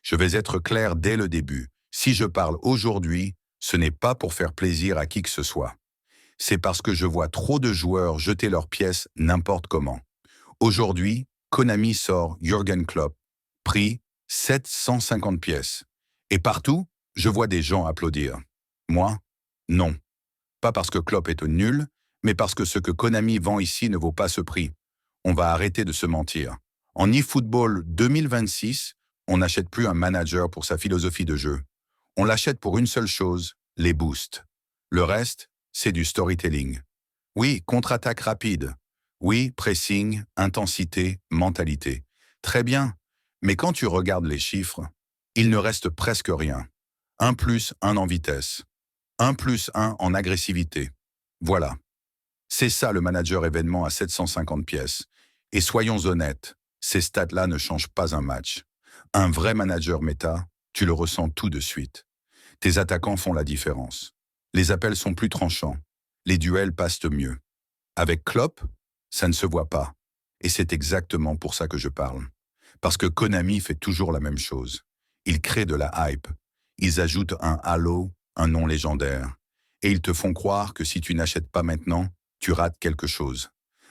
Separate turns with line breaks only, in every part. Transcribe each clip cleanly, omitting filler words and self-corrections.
Je vais être clair dès le début. Si je parle aujourd'hui, ce n'est pas pour faire plaisir à qui que ce soit. C'est parce que je vois trop de joueurs jeter leurs pièces n'importe comment. Aujourd'hui, Konami sort Jürgen Klopp, prix 750 pièces. Et partout, je vois des gens applaudir. Moi, non. Pas parce que Klopp est nul, mais parce que ce que Konami vend ici ne vaut pas ce prix. On va arrêter de se mentir. En eFootball 2026, on n'achète plus un manager pour sa philosophie de jeu. On l'achète pour une seule chose, les boosts. Le reste, c'est du storytelling. Oui, contre-attaque rapide. Oui, pressing, intensité, mentalité. Très bien. Mais quand tu regardes les chiffres, il ne reste presque rien. Un plus un en vitesse. Un plus un en agressivité. Voilà. C'est ça le manager événement à 750 pièces. Et soyons honnêtes, ces stats-là ne changent pas un match. Un vrai manager méta, tu le ressens tout de suite. Tes attaquants font la différence. Les appels sont plus tranchants. Les duels passent mieux. Avec Klopp, ça ne se voit pas. Et c'est exactement pour ça que je parle. Parce que Konami fait toujours la même chose. Ils créent de la hype. Ils ajoutent un halo, un nom légendaire. Et ils te font croire que si tu n'achètes pas maintenant, tu rates quelque chose.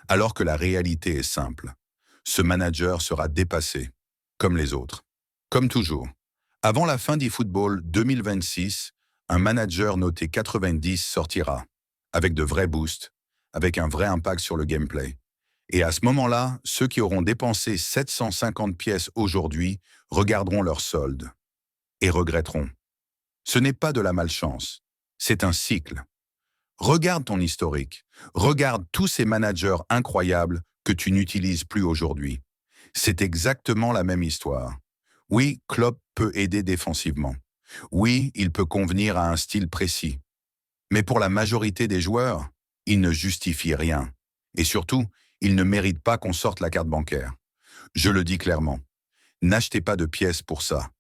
Alors que la réalité est simple. Ce manager sera dépassé, comme les autres. Comme toujours. Avant la fin d'eFootball 2026, un manager noté 90 sortira, avec de vrais boosts, avec un vrai impact sur le gameplay. Et à ce moment-là, ceux qui auront dépensé 750 pièces aujourd'hui regarderont leur solde et regretteront. Ce n'est pas de la malchance, c'est un cycle. Regarde ton historique, regarde tous ces managers incroyables que tu n'utilises plus aujourd'hui. C'est exactement la même histoire. Oui, Klopp peut aider défensivement. Oui, il peut convenir à un style précis. Mais pour la majorité des joueurs, il ne justifie rien. Et surtout, il ne mérite pas qu'on sorte la carte bancaire. Je le dis clairement. N'achetez pas de pièces pour ça.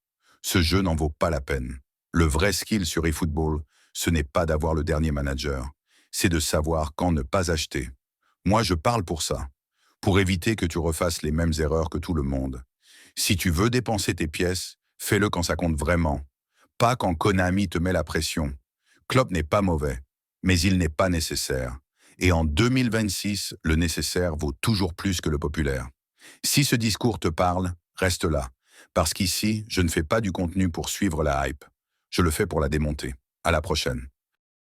Ce jeu n'en vaut pas la peine. Le vrai skill sur eFootball, ce n'est pas d'avoir le dernier manager. C'est de savoir quand ne pas acheter. Moi, je parle pour ça. Pour éviter que tu refasses les mêmes erreurs que tout le monde. Si tu veux dépenser tes pièces, fais-le quand ça compte vraiment. Pas quand Konami te met la pression. Klopp n'est pas mauvais, mais il n'est pas nécessaire. Et en 2026, le nécessaire vaut toujours plus que le populaire. Si ce discours te parle, reste là. Parce qu'ici, je ne fais pas du contenu pour suivre la hype. Je le fais pour la démonter. À la prochaine.